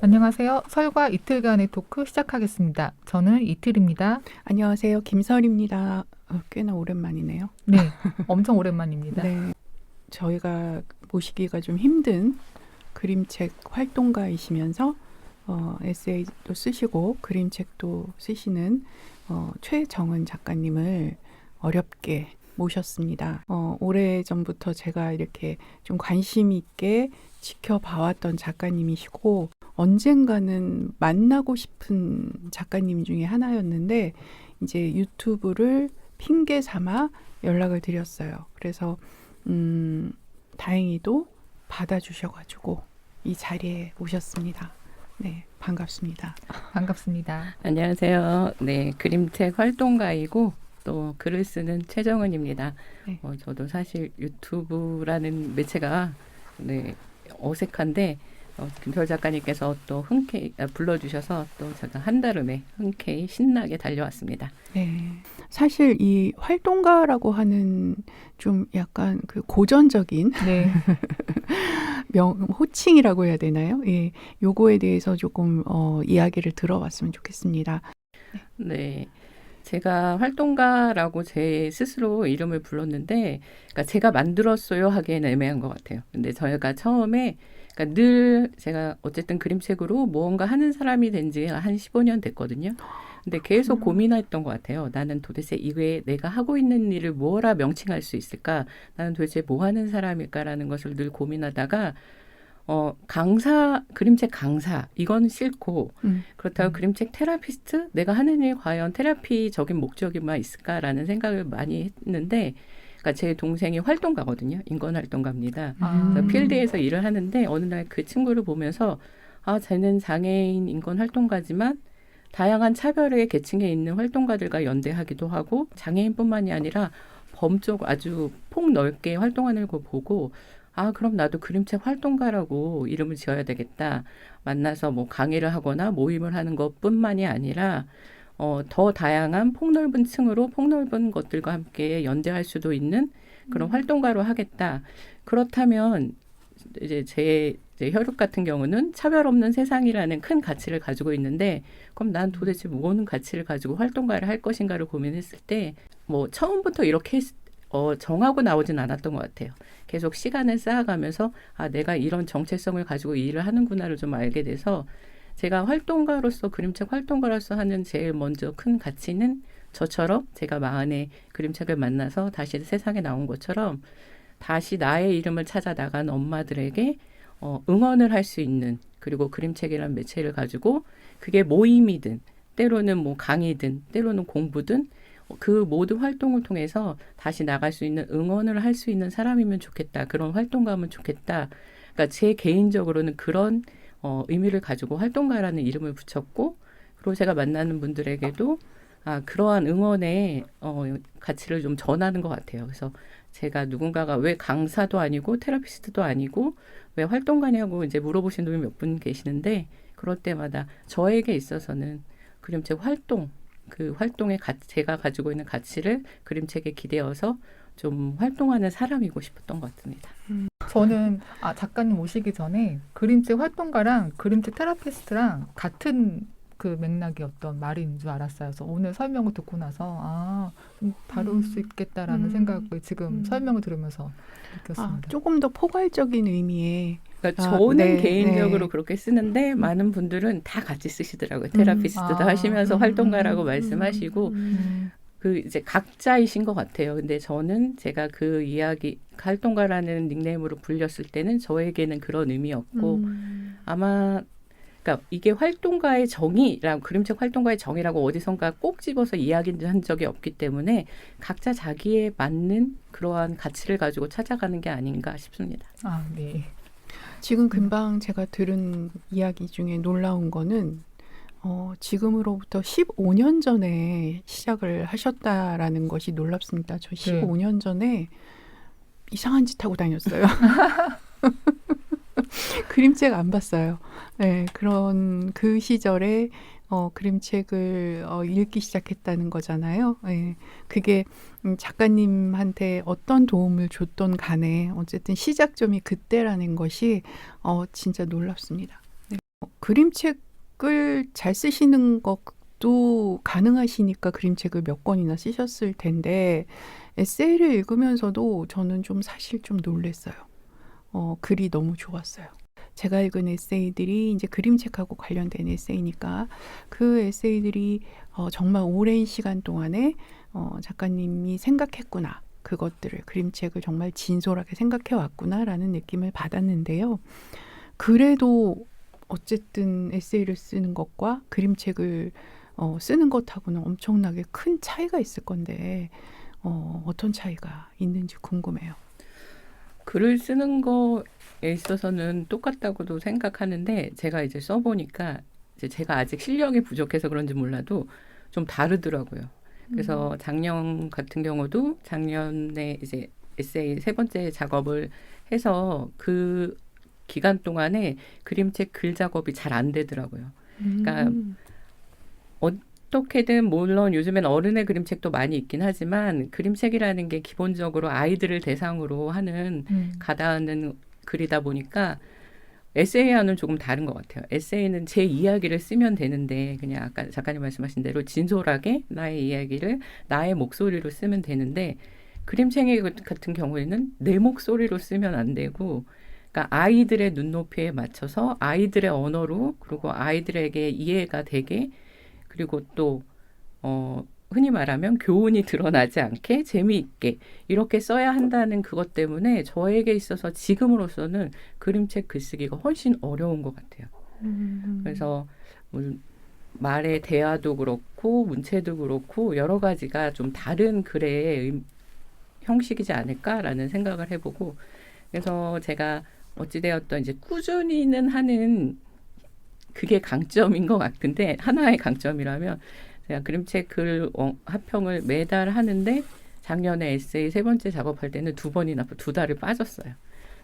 안녕하세요. 설과 이틀간의 토크 시작하겠습니다. 저는 이틀입니다. 안녕하세요. 김설입니다. 꽤나 오랜만이네요. 네, 엄청 오랜만입니다. 네, 저희가 모시기가 좀 힘든 그림책 활동가이시면서 에세이도 쓰시고 그림책도 쓰시는 최정은 작가님을 어렵게 모셨습니다. 오래전부터 제가 이렇게 좀 관심 있게 지켜봐왔던 작가님이시고 언젠가는 만나고 싶은 작가님 중에 하나였는데 이제 유튜브를 핑계 삼아 연락을 드렸어요. 그래서 다행히도 받아주셔가지고 이 자리에 오셨습니다. 네, 반갑습니다. 반갑습니다. 안녕하세요. 네, 그림책 활동가이고 또 글을 쓰는 최정은입니다. 네. 저도 사실 유튜브라는 매체가 네, 어색한데 김설 작가님께서 또 흔쾌히 불러주셔서 또 제가 한달음에 흔쾌히 신나게 달려왔습니다. 네. 사실 이 활동가라고 하는 좀 약간 그 고전적인 네, 호칭이라고 해야 되나요? 예, 요거에 대해서 조금 이야기를 들어봤으면 좋겠습니다. 네. 제가 활동가라고 제 스스로 이름을 불렀는데, 그러니까 제가 만들었어요 하기에는 애매한 것 같아요. 근데 저희가 처음에, 그러니까 늘 제가 어쨌든 그림책으로 무언가 하는 사람이 된 지 한 15년 됐거든요. 근데 계속 고민했던 것 같아요. 나는 도대체 이외에 내가 하고 있는 일을 뭐라 명칭할 수 있을까? 나는 도대체 뭐 하는 사람일까라는 것을 늘 고민하다가, 그림책 강사, 이건 싫고, 그렇다고 그림책 테라피스트? 내가 하는 일 과연 테라피적인 목적이만 있을까라는 생각을 많이 했는데, 그러니까 제 동생이 활동가거든요. 인권활동가입니다. 그래서 필드에서 일을 하는데, 어느 날 그 친구를 보면서, 쟤는 장애인 인권활동가지만, 다양한 차별의 계층에 있는 활동가들과 연대하기도 하고, 장애인뿐만이 아니라 범쪽 아주 폭넓게 활동하는 걸 보고, 그럼 나도 그림책 활동가라고 이름을 지어야 되겠다. 만나서 뭐 강의를 하거나 모임을 하는 것뿐만이 아니라 더 다양한 폭넓은 층으로 폭넓은 것들과 함께 연대할 수도 있는 그런 활동가로 하겠다. 그렇다면 이제 제 혈육 같은 경우는 차별 없는 세상이라는 큰 가치를 가지고 있는데, 그럼 난 도대체 무슨 가치를 가지고 활동가를 할 것인가를 고민했을 때, 뭐 처음부터 이렇게 정하고 나오진 않았던 것 같아요. 계속 시간을 쌓아가면서 내가 이런 정체성을 가지고 이 일을 하는구나를 좀 알게 돼서, 제가 활동가로서 그림책 활동가로서 하는 제일 먼저 큰 가치는 저처럼 제가 마흔에 그림책을 만나서 다시 세상에 나온 것처럼 다시 나의 이름을 찾아 나간 엄마들에게 응원을 할 수 있는, 그리고 그림책이라는 매체를 가지고 그게 모임이든 때로는 뭐 강의든 때로는 공부든 그 모든 활동을 통해서 다시 나갈 수 있는, 응원을 할 수 있는 사람이면 좋겠다. 그런 활동가면 좋겠다. 그러니까 제 개인적으로는 그런 의미를 가지고 활동가라는 이름을 붙였고, 그리고 제가 만나는 분들에게도 그러한 응원의 가치를 좀 전하는 것 같아요. 그래서 제가 누군가가 왜 강사도 아니고 테라피스트도 아니고 왜 활동가냐고 이제 물어보시는 분이 몇 분 계시는데, 그럴 때마다 저에게 있어서는 그림책 활동, 그 활동의 제가 가지고 있는 가치를 그림책에 기대어서 좀 활동하는 사람이고 싶었던 것 같습니다. 저는 작가님 오시기 전에 그림책 활동가랑 그림책 테라피스트랑 같은 그 맥락이었던 말인 줄 알았어요. 그래서 오늘 설명을 듣고 나서 좀 다룰 수 있겠다라는 생각을 지금 설명을 들으면서 느꼈습니다. 조금 더 포괄적인 의미의 그러니까 저는 네, 개인적으로 네. 그렇게 쓰는데 많은 분들은 다 같이 쓰시더라고요. 테라피스트도 하시면서 활동가라고 말씀하시고 그 이제 각자이신 것 같아요. 근데 저는 제가 그 이야기 활동가라는 닉네임으로 불렸을 때는 저에게는 그런 의미였고, 아마 그러니까 이게 활동가의 정의라고, 그림책 활동가의 정의라고 어디선가 꼭 집어서 이야기한 적이 없기 때문에 각자 자기에 맞는 그러한 가치를 가지고 찾아가는 게 아닌가 싶습니다. 네. 지금 금방 제가 들은 이야기 중에 놀라운 거는 지금으로부터 15년 전에 시작을 하셨다라는 것이 놀랍습니다. 저 15년 전에 이상한 짓 하고 다녔어요. 그림책 안 봤어요. 네, 그런 그 시절에 그림책을 읽기 시작했다는 거잖아요. 네, 그게 작가님한테 어떤 도움을 줬던 간에 어쨌든 시작점이 그때라는 것이 진짜 놀랍습니다. 그림책을 잘 쓰시는 것도 가능하시니까 그림책을 몇 권이나 쓰셨을 텐데 에세이를 읽으면서도 저는 좀 사실 좀 놀랐어요. 글이 너무 좋았어요. 제가 읽은 에세이들이 이제 그림책하고 관련된 에세이니까 그 에세이들이 정말 오랜 시간 동안에 작가님이 생각했구나. 그것들을 그림책을 정말 진솔하게 생각해 왔구나라는 느낌을 받았는데요. 그래도 어쨌든 에세이를 쓰는 것과 그림책을 쓰는 것하고는 엄청나게 큰 차이가 있을 건데 어떤 차이가 있는지 궁금해요. 글을 쓰는 거에 있어서는 똑같다고도 생각하는데 제가 이제 써보니까 이제 제가 아직 실력이 부족해서 그런지 몰라도 좀 다르더라고요. 그래서 작년 같은 경우도 작년에 이제 에세이 3번째 작업을 해서 그 기간 동안에 그림책 글 작업이 잘 안 되더라고요. 그러니까 어떻게든 물론 요즘엔 어른의 그림책도 많이 있긴 하지만 그림책이라는 게 기본적으로 아이들을 대상으로 하는 가다하는 글이다 보니까 에세이와는 조금 다른 것 같아요. 에세이는 제 이야기를 쓰면 되는데 그냥 아까 작가님 말씀하신 대로 진솔하게 나의 이야기를 나의 목소리로 쓰면 되는데 그림책 같은 경우에는 내 목소리로 쓰면 안 되고 그러니까 아이들의 눈높이에 맞춰서 아이들의 언어로 그리고 아이들에게 이해가 되게 그리고 또 흔히 말하면 교훈이 드러나지 않게 재미있게 이렇게 써야 한다는 그것 때문에 저에게 있어서 지금으로서는 그림책 글쓰기가 훨씬 어려운 것 같아요. 그래서 말의 대화도 그렇고 문체도 그렇고 여러 가지가 좀 다른 글의 형식이지 않을까라는 생각을 해보고 그래서 제가 어찌되었던 이제 꾸준히는 하는 그게 강점인 것 같은데 하나의 강점이라면 제가 그림책 글 합평을 매달 하는데 작년에 에세이 3번째 작업할 때는 2번이나 2달을 빠졌어요.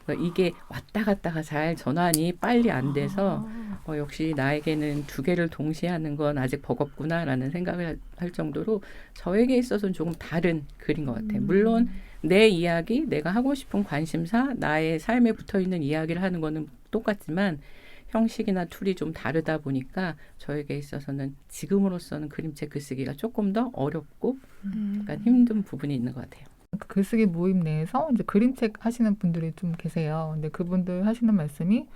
그래서 이게 왔다 갔다가 잘 전환이 빨리 안 돼서 역시 나에게는 2개를 동시에 하는 건 아직 버겁구나라는 생각을 할 정도로 저에게 있어서는 조금 다른 글인 것 같아요. 물론 내 이야기, 내가 하고 싶은 관심사, 나의 삶에 붙어있는 이야기를 하는 거는 똑같지만 형식이나 툴이 좀 다르다 보니까 저에게 있어서는 지금으로서는 그림책 글쓰기가 조금 더 어렵고 약간 힘든 부분이 있는 것 같아요. 그 글쓰기 모임 내에서 이제 그림책 하시는 분들이 좀 계세요. 근데 그분들 하시는 말씀이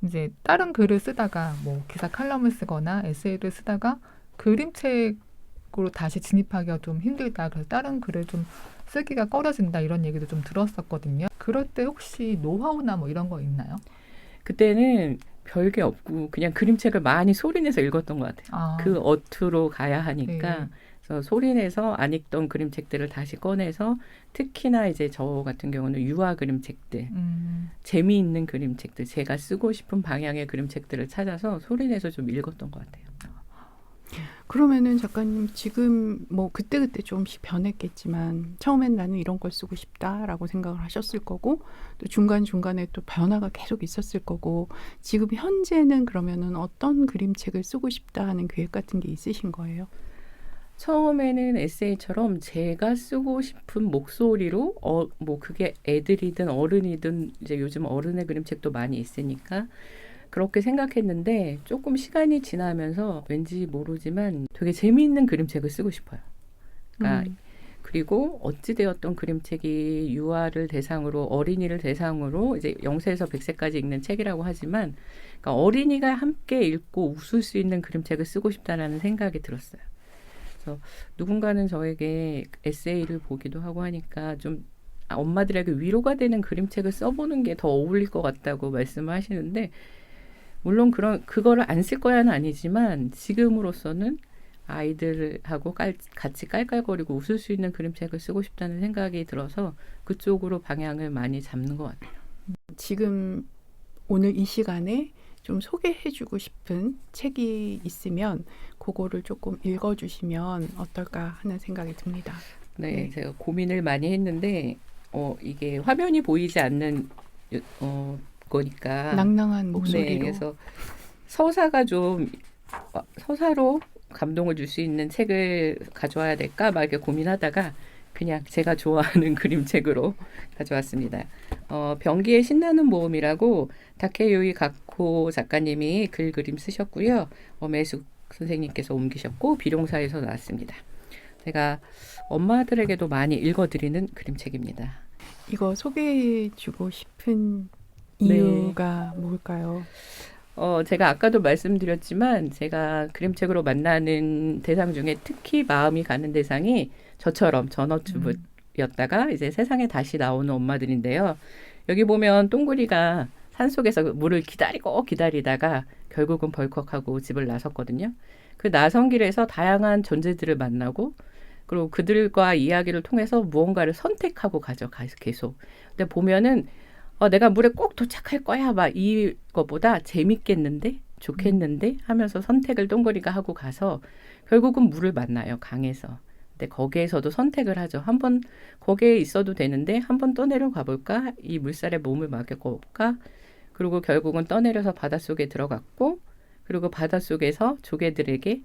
이제 다른 글을 쓰다가 뭐 기사 칼럼을 쓰거나 에세이를 쓰다가 그림책으로 다시 진입하기가 좀 힘들다. 그래서 다른 글을 좀 쓰기가 꺼려진다 이런 얘기도 좀 들었었거든요. 그럴 때 혹시 노하우나 뭐 이런 거 있나요? 그때는 별게 없고 그냥 그림책을 많이 소리내서 읽었던 것 같아요. 아, 그 어투로 가야 하니까 네. 그래서 소리내서 안 읽던 그림책들을 다시 꺼내서 특히나 이제 저 같은 경우는 유아 그림책들 재미있는 그림책들 제가 쓰고 싶은 방향의 그림책들을 찾아서 소리내서 좀 읽었던 것 같아요. 그러면은 작가님 지금 뭐 그때그때 조금씩 변했겠지만 처음엔 나는 이런 걸 쓰고 싶다라고 생각을 하셨을 거고 또 중간중간에 또 변화가 계속 있었을 거고 지금 현재는 그러면은 어떤 그림책을 쓰고 싶다 하는 계획 같은 게 있으신 거예요? 처음에는 에세이처럼 제가 쓰고 싶은 목소리로 뭐 그게 애들이든 어른이든 이제 요즘 어른의 그림책도 많이 있으니까 그렇게 생각했는데 조금 시간이 지나면서 왠지 모르지만 되게 재미있는 그림책을 쓰고 싶어요. 그러니까 그리고 어찌되었던 그림책이 유아를 대상으로 어린이를 대상으로 이제 0세에서 100세까지 읽는 책이라고 하지만 그러니까 어린이가 함께 읽고 웃을 수 있는 그림책을 쓰고 싶다라는 생각이 들었어요. 그래서 누군가는 저에게 에세이를 보기도 하고 하니까 좀 엄마들에게 위로가 되는 그림책을 써보는 게 더 어울릴 것 같다고 말씀을 하시는데 물론 그거를 안 쓸 거야는 아니지만 지금으로서는 아이들하고 같이 깔깔거리고 웃을 수 있는 그림책을 쓰고 싶다는 생각이 들어서 그쪽으로 방향을 많이 잡는 것 같아요. 지금 오늘 이 시간에 좀 소개해주고 싶은 책이 있으면 그거를 조금 읽어주시면 어떨까 하는 생각이 듭니다. 네, 제가 고민을 많이 했는데 이게 화면이 보이지 않는 거니까 낭낭한 목소리로. 네, 그래서 서사가 좀 서사로 감동을 줄 수 있는 책을 가져와야 될까 막 이렇게 고민하다가 그냥 제가 좋아하는 그림책으로 가져왔습니다. 병기의 신나는 모험이라고 다케요이 가코 작가님이 그림 쓰셨고요. 매숙 선생님께서 옮기셨고 비룡사에서 나왔습니다. 제가 엄마들에게도 많이 읽어드리는 그림책입니다. 이거 소개해주고 싶은 네. 이유가 뭘까요? 제가 아까도 말씀드렸지만 제가 그림책으로 만나는 대상 중에 특히 마음이 가는 대상이 저처럼 전업주부였다가 이제 세상에 다시 나오는 엄마들인데요. 여기 보면 똥구리가 산속에서 물을 기다리다가 결국은 벌컥하고 집을 나섰거든요. 그 나선 길에서 다양한 존재들을 만나고 그리고 그들과 이야기를 통해서 무언가를 선택하고 가죠. 계속. 근데 보면은 내가 물에 꼭 도착할 거야. 막 이거보다 재밌겠는데? 좋겠는데? 하면서 선택을 똥거리가 하고 가서 결국은 물을 만나요. 강에서. 근데 거기에서도 선택을 하죠. 한번 거기에 있어도 되는데 한번 떠내려가 볼까? 이 물살에 몸을 맡겨볼까? 그리고 결국은 떠내려서 바닷속에 들어갔고 그리고 바닷속에서 조개들에게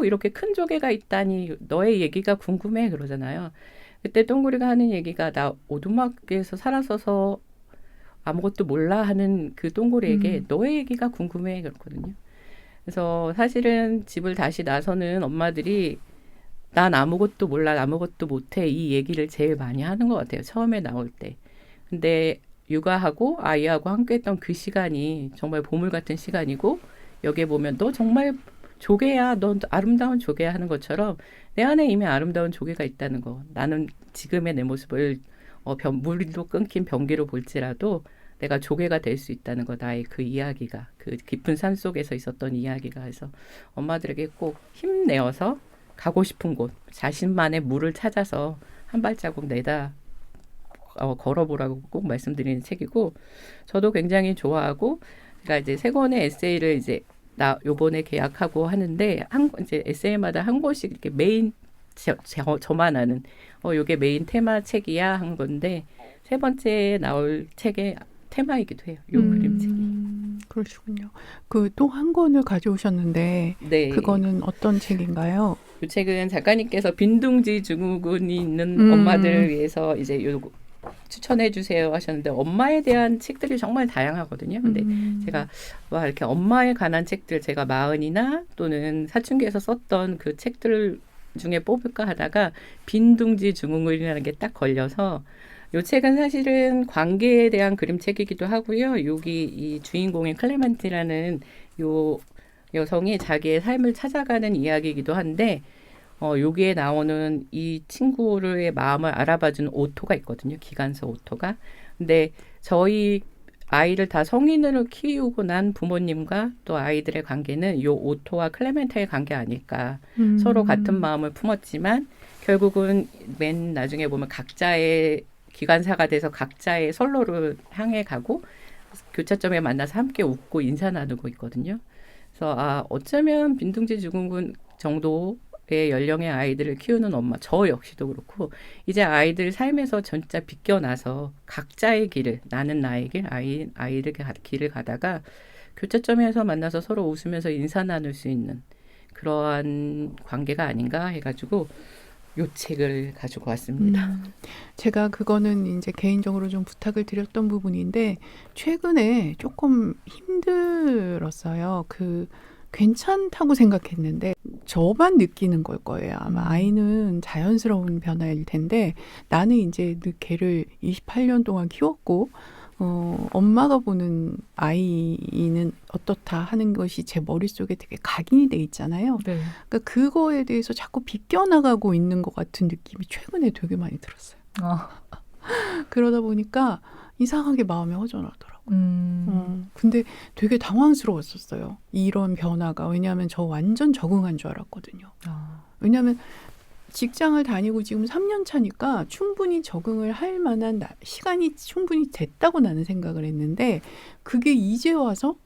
이렇게 큰 조개가 있다니 너의 얘기가 궁금해 그러잖아요. 그때 똥구리가 하는 얘기가 나 오두막에서 살아서서 아무것도 몰라 하는 그 똥고리에게 너의 얘기가 궁금해 그렇거든요. 그래서 사실은 집을 다시 나서는 엄마들이 난 아무것도 몰라 아무것도 못해 이 얘기를 제일 많이 하는 것 같아요. 처음에 나올 때. 근데 육아하고 아이하고 함께했던 그 시간이 정말 보물 같은 시간이고 여기에 보면 너 정말 조개야 넌 아름다운 조개야 하는 것처럼 내 안에 이미 아름다운 조개가 있다는 거. 나는 지금의 내 모습을 물도 끊긴 변기로 볼지라도 내가 조개가 될 수 있다는 거 나의 그 이야기가 그 깊은 산 속에서 있었던 이야기가 해서 엄마들에게 꼭 힘내어서 가고 싶은 곳 자신만의 물을 찾아서 한 발자국 내다 걸어보라고 꼭 말씀드리는 책이고 저도 굉장히 좋아하고 그러니까 이제 세 권의 에세이를 이제 나 요번에 계약하고 하는데 이제 에세이마다 한 권씩 이렇게 메인 저만 아는 요게 메인 테마 책이야 한 건데 세 번째 나올 책의 테마이기도 해요. 요 그림책이. 그러시군요. 그 또 한 권을 가져오셨는데 네. 그거는 어떤 책인가요? 이 책은 작가님께서 빈둥지 증후군이 있는 엄마들을 위해서 이제 요 추천해 주세요 하셨는데 엄마에 대한 책들이 정말 다양하거든요. 근데 제가 이렇게 엄마에 관한 책들 제가 마흔이나 또는 사춘기에서 썼던 그 책들 중에 뽑을까 하다가 빈둥지 증후군이라는 게 딱 걸려서 이 책은 사실은 관계에 대한 그림책이기도 하고요. 여기 이 주인공인 클레멘티라는 요 여성이 자기의 삶을 찾아가는 이야기이기도 한데 여기에 나오는 이 친구의 마음을 알아봐주는 오토가 있거든요. 기관서 오토가. 근데 저희 아이를 다 성인으로 키우고 난 부모님과 또 아이들의 관계는 요 오토와 클레멘타의 관계 아닐까. 서로 같은 마음을 품었지만 결국은 맨 나중에 보면 각자의 기관사가 돼서 각자의 선로를 향해 가고 교차점에 만나서 함께 웃고 인사 나누고 있거든요. 그래서 어쩌면 빈둥지 증후군 정도의 연령의 아이들을 키우는 엄마, 저 역시도 그렇고 이제 아이들 삶에서 진짜 비껴나서 각자의 길을 나는 나의 길, 아이들 길을 가다가 교차점에서 만나서 서로 웃으면서 인사 나눌 수 있는 그러한 관계가 아닌가 해가지고 요 책을 가지고 왔습니다. 제가 그거는 이제 개인적으로 좀 부탁을 드렸던 부분인데 최근에 조금 힘들었어요. 괜찮다고 생각했는데 저만 느끼는 걸 거예요. 아마 아이는 자연스러운 변화일 텐데 나는 이제 걔를 28년 동안 키웠고 엄마가 보는 아이는 어떻다 하는 것이 제 머릿속에 되게 각인이 돼 있잖아요. 네. 그러니까 그거에 대해서 자꾸 비껴나가고 있는 것 같은 느낌이 최근에 되게 많이 들었어요. 그러다 보니까 이상하게 마음이 허전하더라고요. 근데 되게 당황스러웠었어요. 이런 변화가. 왜냐하면 저 완전 적응한 줄 알았거든요. 왜냐하면 직장을 다니고 지금 3년 차니까 충분히 적응을 할 만한 시간이 충분히 됐다고 나는 생각을 했는데 그게 이제 와서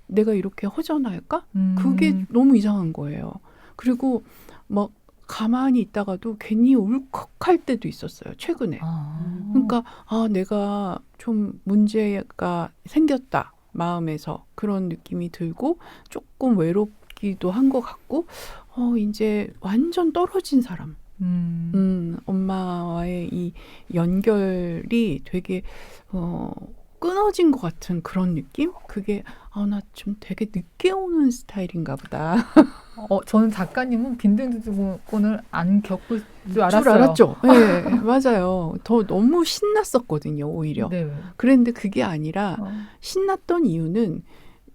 내가 이렇게 허전할까? 그게 너무 이상한 거예요. 그리고 막 가만히 있다가도 괜히 울컥할 때도 있었어요. 최근에. 그러니까 내가 좀 문제가 생겼다. 마음에서 그런 느낌이 들고 조금 외롭기도 한 것 같고 이제 완전 떨어진 사람 엄마와의 이 연결이 되게 끊어진 것 같은 그런 느낌? 그게 나 좀 되게 늦게 오는 스타일인가 보다. 저는 작가님은 빈둥주의권을 안 겪을 줄 알았어요. 줄 알았죠. 네, 맞아요. 더 너무 신났었거든요, 오히려. 네. 그런데 그게 아니라 신났던 이유는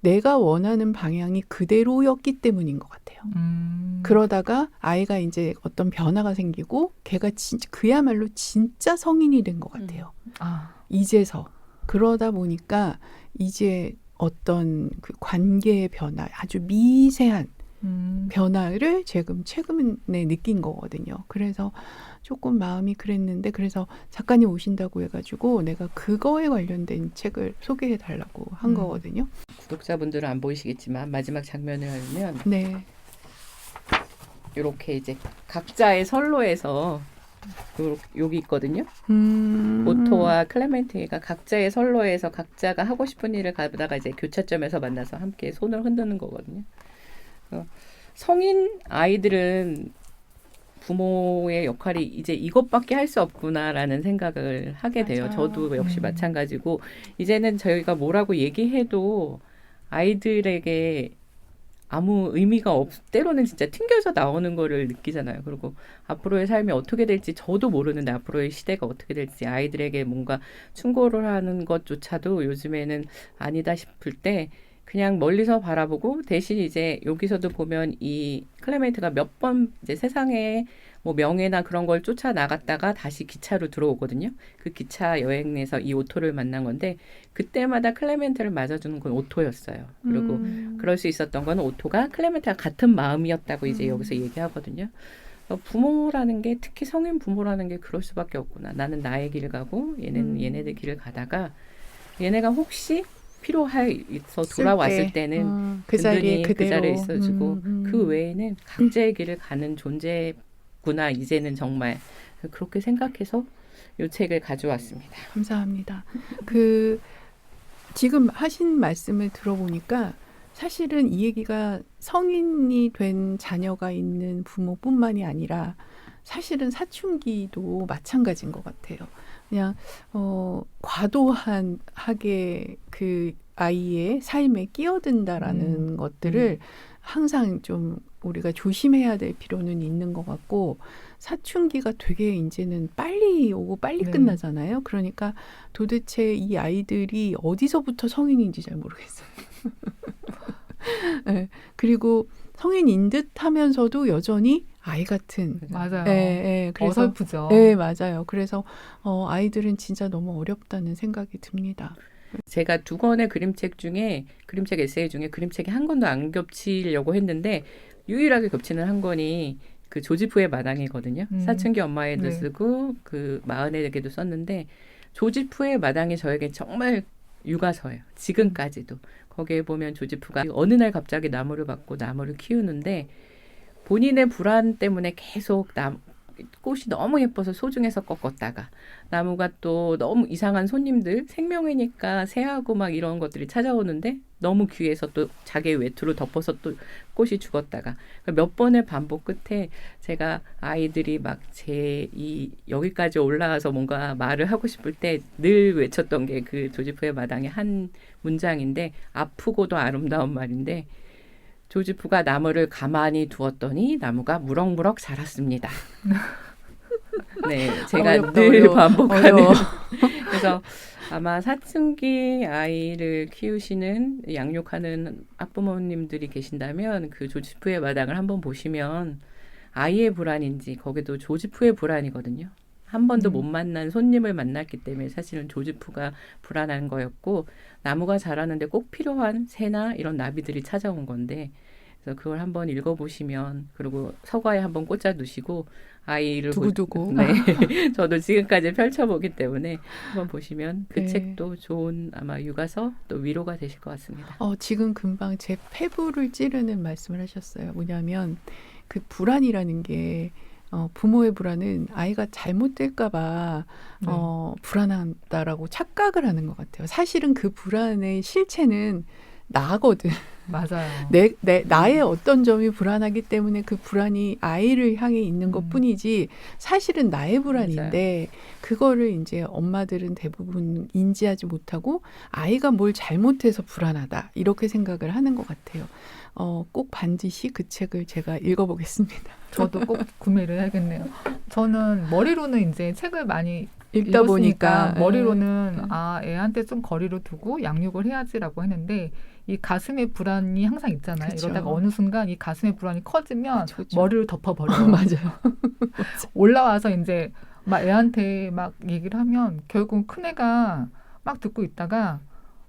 내가 원하는 방향이 그대로였기 때문인 것 같아요. 그러다가 아이가 이제 어떤 변화가 생기고 걔가 진짜 그야말로 진짜 성인이 된 것 같아요. 이제서. 그러다 보니까 이제 어떤 그 관계의 변화, 아주 미세한 변화를 지금 최근에 느낀 거거든요. 그래서 조금 마음이 그랬는데 그래서 작가님 오신다고 해가지고 내가 그거에 관련된 책을 소개해 달라고 한 거거든요. 구독자분들은 안 보이시겠지만 마지막 장면을 하면 네. 이렇게 이제 각자의 선로에서 여기 있거든요. 오토와 클레멘티가 각자의 선로에서 각자가 하고 싶은 일을 가다가 이제 교차점에서 만나서 함께 손을 흔드는 거거든요. 성인 아이들은 부모의 역할이 이제 이것밖에 할 수 없구나라는 생각을 하게 돼요. 맞아요. 저도 역시 마찬가지고 이제는 저희가 뭐라고 얘기해도 아이들에게 아무 의미가 때로는 진짜 튕겨져 나오는 거를 느끼잖아요. 그리고 앞으로의 삶이 어떻게 될지 저도 모르는데 앞으로의 시대가 어떻게 될지 아이들에게 뭔가 충고를 하는 것조차도 요즘에는 아니다 싶을 때 그냥 멀리서 바라보고 대신 이제 여기서도 보면 이 클레멘트가 몇 번 이제 세상에 뭐 명예나 그런 걸 쫓아 나갔다가 다시 기차로 들어오거든요. 그 기차 여행에서 이 오토를 만난 건데 그때마다 클레멘트를 맞아주는 건 오토였어요. 그리고 그럴 수 있었던 건 오토가 클레멘트와 같은 마음이었다고 이제 여기서 얘기하거든요. 부모라는 게 특히 성인 부모라는 게 그럴 수밖에 없구나. 나는 나의 길을 가고 얘는 얘네들 길을 가다가 얘네가 혹시 필요해서 돌아왔을 때는 그 자리에 든든히 그 자리에 그대로 있어주고 그 외에는 각자의 길을 가는 존재구나. 이제는 정말 그렇게 생각해서 이 책을 가져왔습니다. 감사합니다. 지금 하신 말씀을 들어보니까 사실은 이 얘기가 성인이 된 자녀가 있는 부모뿐만이 아니라 사실은 사춘기도 마찬가지인 것 같아요. 그냥 과도하게 그 아이의 삶에 끼어든다라는 것들을 항상 좀 우리가 조심해야 될 필요는 있는 것 같고 사춘기가 되게 이제는 빨리 오고 빨리 끝나잖아요. 그러니까 도대체 이 아이들이 어디서부터 성인인지 잘 모르겠어요. 네. 그리고 성인인 듯 하면서도 여전히 아이 같은. 맞아요. 그래서, 어설프죠. 네, 맞아요. 그래서 아이들은 진짜 너무 어렵다는 생각이 듭니다. 제가 2권의 그림책 에세이 중에 그림책이 한 권도 안 겹치려고 했는데 유일하게 겹치는 한 권이 그 조지프의 마당이거든요. 사춘기 엄마에도 쓰고 그 마흔에게도 썼는데 조지프의 마당이 저에게 정말 육아서예요. 지금까지도. 거기에 보면 조지프가 어느 날 갑자기 나무를 받고 나무를 키우는데 본인의 불안 때문에 계속 꽃이 너무 예뻐서 소중해서 꺾었다가 나무가 또 너무 이상한 손님들 생명이니까 새하고 막 이런 것들이 찾아오는데 너무 귀해서 또 자기의 외투로 덮어서 또 꽃이 죽었다가 몇 번의 반복 끝에 제가 아이들이 막 여기까지 올라와서 뭔가 말을 하고 싶을 때 늘 외쳤던 게 그 조지프의 마당의 한 문장인데 아프고도 아름다운 말인데 조지프가 나무를 가만히 두었더니 나무가 무럭무럭 자랐습니다. 네, 제가 늘 반복하는. 그래서 아마 사춘기 아이를 키우시는 양육하는 학부모님들이 계신다면 그 조지프의 마당을 한번 보시면 아이의 불안인지 거기도 조지프의 불안이거든요. 한 번도 못 만난 손님을 만났기 때문에 사실은 조지프가 불안한 거였고 나무가 자라는데 꼭 필요한 새나 이런 나비들이 찾아온 건데 그래서 그걸 한번 읽어보시면 그리고 서가에 한번 꽂아 두시고 아이를 두고두고 네, 저도 지금까지 펼쳐보기 때문에 한번 보시면 그 네. 책도 좋은 아마 육아서 또 위로가 되실 것 같습니다. 지금 금방 제 폐부를 찌르는 말씀을 하셨어요. 뭐냐면 그 불안이라는 게 부모의 불안은 아이가 잘못될까 봐 불안하다라고 착각을 하는 것 같아요. 사실은 그 불안의 실체는 나거든. 맞아요. 나의 어떤 점이 불안하기 때문에 그 불안이 아이를 향해 있는 것뿐이지 사실은 나의 불안인데 그거를 이제 엄마들은 대부분 인지하지 못하고 아이가 뭘 잘못해서 불안하다 이렇게 생각을 하는 것 같아요. 꼭 반드시 그 책을 제가 읽어보겠습니다. 저도 꼭 구매를 해야겠네요. 저는 머리로는 이제 책을 많이 읽다 보니까 머리로는 애한테 좀 거리를 두고 양육을 해야지라고 했는데 이 가슴의 불안이 항상 있잖아요. 그쵸. 이러다가 어느 순간 이 가슴의 불안이 커지면 그쵸. 머리를 덮어버려요. 맞아요. 올라와서 이제 막 애한테 막 얘기를 하면 결국 큰애가 막 듣고 있다가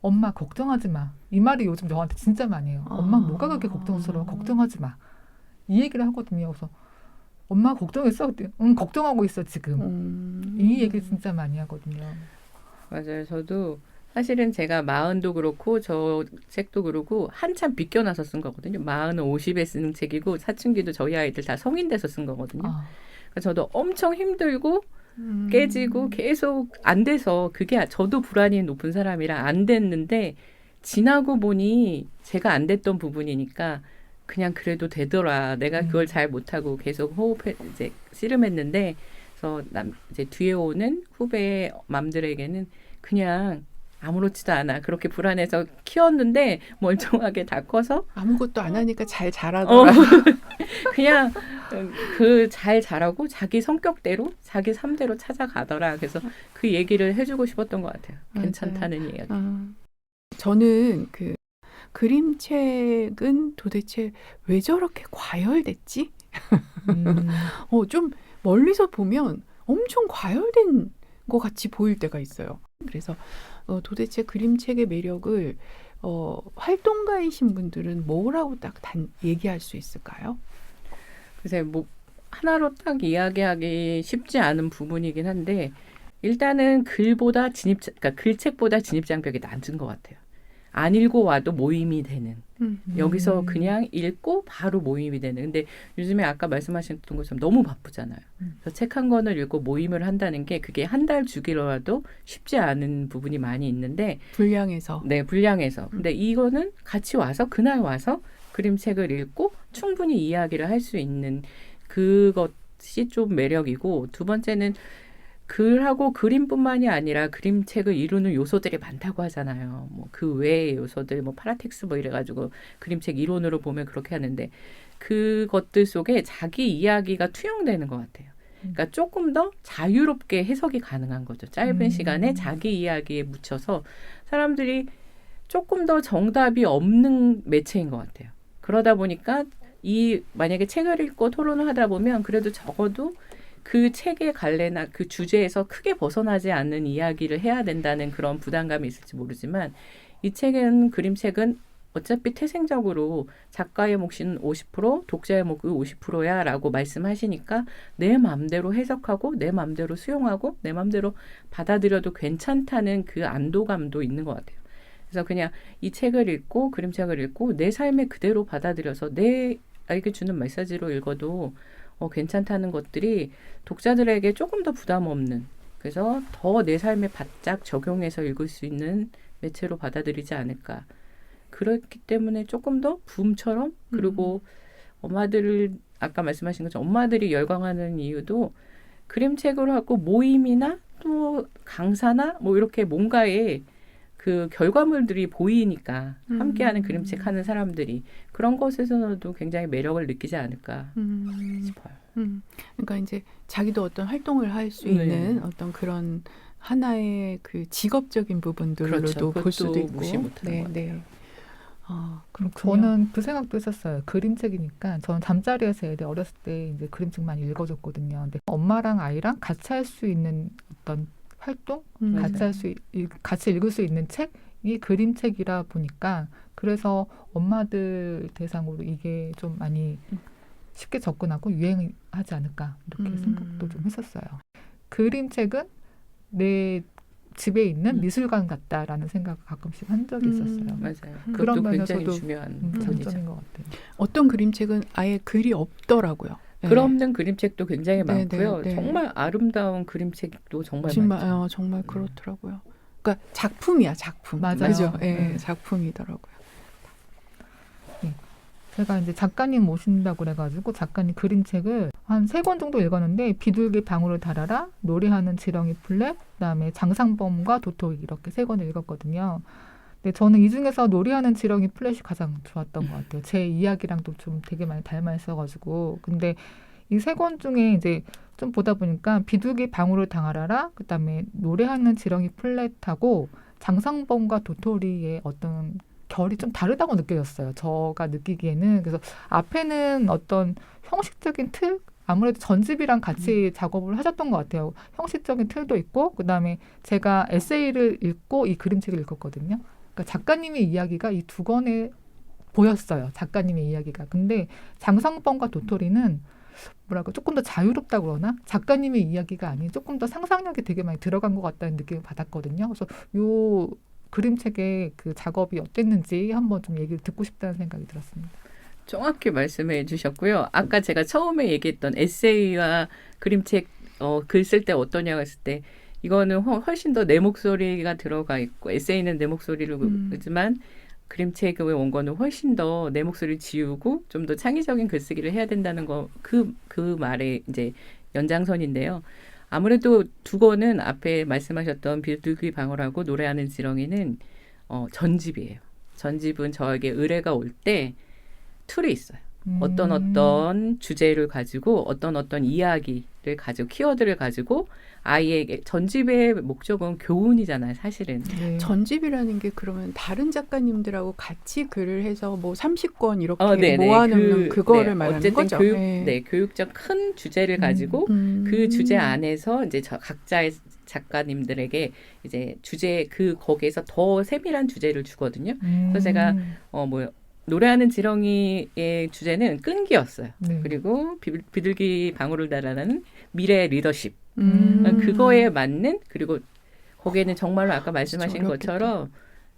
엄마 걱정하지 마. 이 말이 요즘 저한테 진짜 많이 해요. 엄마 뭐가 그렇게 걱정스러워. 걱정하지 마. 이 얘기를 하거든요. 그래서 엄마 걱정했어? 응, 걱정하고 있어 지금. 이 얘기 진짜 많이 하거든요. 맞아요. 저도 사실은 제가 마흔도 그렇고 저 책도 그렇고 한참 비껴나서 쓴 거거든요. 마흔은 50에 쓰는 책이고 사춘기도 저희 아이들 다 성인 돼서 쓴 거거든요. 그러니까 저도 엄청 힘들고 깨지고 계속 안 돼서 그게 저도 불안이 높은 사람이라 안 됐는데 지나고 보니 제가 안 됐던 부분이니까 그냥 그래도 되더라. 내가 그걸 잘 못하고 계속 이제 씨름했는데 그래서 이제 뒤에 오는 후배 맘들에게는 그냥 아무렇지도 않아. 그렇게 불안해서 키웠는데 멀쩡하게 다 커서 아무것도 안 하니까 잘 자라더라. 그냥 그 잘 자라고 자기 성격대로 자기 삶대로 찾아가더라. 그래서 그 얘기를 해주고 싶었던 것 같아요. 괜찮다는 이야기. 저는 그 그림책은 도대체 왜 저렇게 과열됐지? 좀 멀리서 보면 엄청 과열된 것 같이 보일 때가 있어요. 그래서 도대체 그림책의 매력을 활동가이신 분들은 뭐라고 딱 얘기할 수 있을까요? 글쎄 뭐 하나로 딱 이야기하기 쉽지 않은 부분이긴 한데 일단은 그러니까 글책보다 진입장벽이 낮은 것 같아요. 안 읽고 와도 모임이 되는. 여기서 그냥 읽고 바로 모임이 되는. 근데 요즘에 아까 말씀하셨던 것처럼 너무 바쁘잖아요. 그래서 책 한 권을 읽고 모임을 한다는 게 그게 한 달 주기로라도 쉽지 않은 부분이 많이 있는데 분량에서. 네, 분량에서. 근데 이거는 같이 와서 그날 와서 그림책을 읽고 충분히 이야기를 할 수 있는 그것이 좀 매력이고 두 번째는 글하고 그림뿐만이 아니라 그림책을 이루는 요소들이 많다고 하잖아요. 뭐 그 외의 요소들, 뭐 파라텍스 뭐 이래가지고 그림책 이론으로 보면 그렇게 하는데 그것들 속에 자기 이야기가 투영되는 것 같아요. 그러니까 조금 더 자유롭게 해석이 가능한 거죠. 짧은 시간에 자기 이야기에 묻혀서 사람들이 조금 더 정답이 없는 매체인 것 같아요. 그러다 보니까 만약에 책을 읽고 토론을 하다 보면 그래도 적어도 그 책의 갈래나 그 주제에서 크게 벗어나지 않는 이야기를 해야 된다는 그런 부담감이 있을지 모르지만 이 그림책은 어차피 태생적으로 작가의 몫은 50%, 독자의 몫이 50%야 라고 말씀하시니까 내 마음대로 해석하고 내 마음대로 수용하고 내 마음대로 받아들여도 괜찮다는 그 안도감도 있는 것 같아요. 그래서 그냥 이 책을 읽고 그림책을 읽고 내 삶에 그대로 받아들여서 내에게 주는 메시지로 읽어도 괜찮다는 것들이 독자들에게 조금 더 부담 없는 그래서 더 내 삶에 바짝 적용해서 읽을 수 있는 매체로 받아들이지 않을까. 그렇기 때문에 조금 더 붐처럼 그리고 엄마들을 아까 말씀하신 것처럼 엄마들이 열광하는 이유도 그림책으로 하고 모임이나 또 강사나 뭐 이렇게 뭔가의 그 결과물들이 보이니까 함께하는 그림책 하는 사람들이 그런 것에서도 굉장히 매력을 느끼지 않을까 싶어요. 그러니까 이제 자기도 어떤 활동을 할 수 있는 어떤 그런 하나의 그 직업적인 부분들로도 그렇죠. 볼 수도 있고. 무시 못하는 것 같아요. 그렇군요. 저는 그 생각도 했었어요. 그림책이니까 저는 잠자리에서 애들 어렸을 때 이제 그림책 많이 읽어줬거든요. 근데 엄마랑 아이랑 같이 할 수 있는 어떤 활동, 같이 읽을 수 있는 책이 그림책이라 보니까 그래서 엄마들 대상으로 이게 좀 많이 쉽게 접근하고 유행하지 않을까 이렇게 생각도 좀 했었어요. 그림책은 내 집에 있는 미술관 같다라는 생각을 가끔씩 한 적이 있었어요. 맞아요. 그런 그것도 굉장히 면에서도 중요한 장점인 점이죠. 것 같아요. 어떤 그림책은 아예 글이 없더라고요. 글 없는 그림책도 굉장히 네, 많고요. 네, 네. 정말 아름다운 그림책도 정말 정말 많죠. 정말 그렇더라고요. 그러니까 작품이야 작품. 맞아요. 그죠? 예, 네. 작품이더라고요. 제가 이제 작가님 모신다고 그래가지고 작가님 그림책을 한 3권 정도 읽었는데 비둘기 방울을 달아라, 노래하는 지렁이 플랫, 그다음에 장상범과 도토리 이렇게 3권을 읽었거든요. 근데 저는 이 중에서 노래하는 지렁이 플랫이 가장 좋았던 것 같아요. 제 이야기랑도 좀 되게 많이 닮아 있어가지고. 근데 이 3권 중에 이제 좀 보다 보니까 비둘기 방울을 당하라라, 그다음에 노래하는 지렁이 플랫하고 장상범과 도토리의 어떤 결이 좀 다르다고 느껴졌어요. 제가 느끼기에는. 그래서 앞에는 어떤 형식적인 틀, 아무래도 전집이랑 같이 작업을 하셨던 것 같아요. 형식적인 틀도 있고, 그다음에 제가 에세이를 읽고 이 그림책을 읽었거든요. 그러니까 작가님의 이야기가 이 2권에 보였어요. 작가님의 이야기가. 근데 장상범과 도토리는 뭐랄까 조금 더 자유롭다고 그러나 작가님의 이야기가 아닌 조금 더 상상력이 되게 많이 들어간 것 같다는 느낌을 받았거든요. 그래서 요 그림책의 그 작업이 어땠는지 한번 좀 얘기를 듣고 싶다는 생각이 들었습니다. 정확히 말씀해 주셨고요. 아까 제가 처음에 얘기했던 에세이와 그림책 글 쓸 때 어떠냐고 했을 때 이거는 훨씬 더 내 목소리가 들어가 있고 에세이는 내 목소리를 하지만 그림책의 원고는 훨씬 더 내 목소리를 지우고 좀 더 창의적인 글쓰기를 해야 된다는 거 그 말의 이제 연장선인데요. 아무래도 2권은 앞에 말씀하셨던 비둘기 방울하고 노래하는 지렁이는 전집이에요. 전집은 저에게 의뢰가 올 때 툴이 있어요. 어떤 주제를 가지고 어떤 이야기를 가지고 키워드를 가지고 아이에게 전집의 목적은 교훈이잖아요, 사실은. 네. 전집이라는 게 그러면 다른 작가님들하고 같이 글을 해서 뭐 30권 이렇게 네네. 모아놓는 그거를 말하는 어쨌든 거죠. 교육적 큰 주제를 가지고 그 주제 안에서 이제 각자의 작가님들에게 이제 거기에서 더 세밀한 주제를 주거든요. 그래서 제가 노래하는 지렁이의 주제는 끈기였어요. 네. 그리고 비둘기 방울을 달아나는 미래 리더십. 음. 그거에 맞는, 그리고 거기에는 정말로 아까 말씀하신 진짜 어렵겠다. 것처럼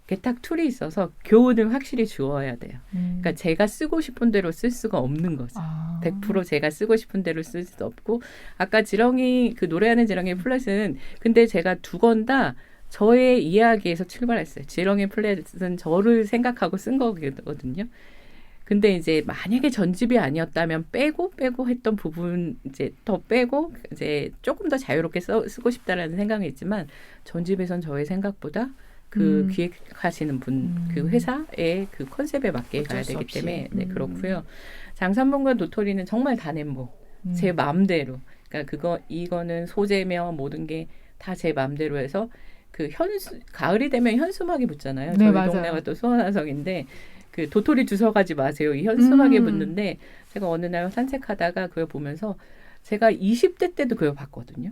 개탁 툴이 있어서 교훈을 확실히 주어야 돼요. 그러니까 제가 쓰고 싶은 대로 쓸 수가 없는 거죠. 100% 제가 쓰고 싶은 대로 쓸 수 없고, 아까 그 노래하는 지렁이 플랫은 근데 제가 2권 다 저의 이야기에서 출발했어요. 지렁이 플랫은 저를 생각하고 쓴 거거든요. 근데 이제 만약에 전집이 아니었다면 빼고 했던 부분 이제 더 빼고 이제 조금 더 자유롭게 쓰고 싶다라는 생각이 있지만, 전집에선 저의 생각보다 그 기획하시는 분, 그 회사의 그 컨셉에 맞게 가야 되기 때문에 그렇고요. 장산범과 도토리는 정말 단행본, 제 마음대로. 그러니까 이거는 소재며 모든 게 다 제 마음대로 해서 그 가을이 되면 현수막이 붙잖아요. 네, 저희 맞아요. 동네가 또 수원화성인데 그 도토리 주워 가지 마세요. 이 현수막이 붙는데 제가 어느 날 산책하다가 그걸 보면서 제가 20대 때도 그걸 봤거든요.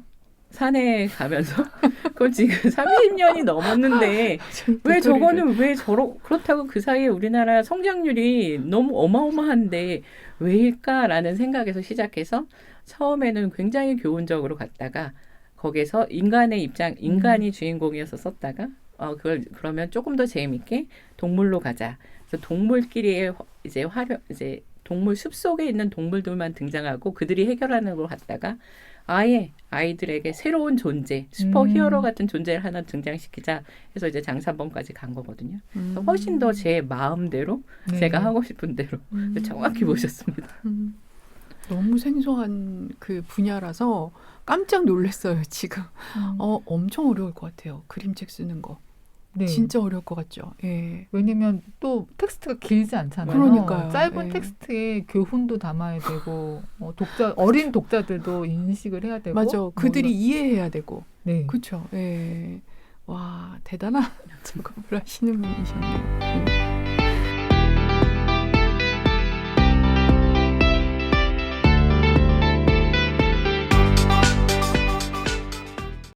산에 가면서 그걸 지금 30년이 넘었는데 왜 저거는 그렇다고 그 사이에 우리나라 성장률이 너무 어마어마한데 왜일까라는 생각에서 시작해서 처음에는 굉장히 교훈적으로 갔다가 거기에서 인간이 주인공이어서 썼다가 그러면 조금 더 재미있게 동물로 가자. 그래서 동물끼리의 이제 동물 숲속에 있는 동물들만 등장하고 그들이 해결하는 걸 갖다가 아예 아이들에게 새로운 존재, 슈퍼히어로 같은 존재를 하나 등장시키자 해서 이제 장산범까지 간 거거든요. 그래서 훨씬 더 제 마음대로 제가 하고 싶은 대로 정확히 보셨습니다. 너무 생소한 그 분야라서 깜짝 놀랐어요, 지금. 엄청 어려울 것 같아요. 그림책 쓰는 거. 네. 진짜 어려울 것 같죠. 예. 왜냐면 또 텍스트가 길지 않잖아요. 그러니까요. 짧은 예. 텍스트에 교훈도 담아야 되고 어린 독자들도 인식을 해야 되고 맞아. 그들이 이해해야 되고. 네. 그렇죠. 예. 와, 대단한 작업을 하시는 분이셨네요.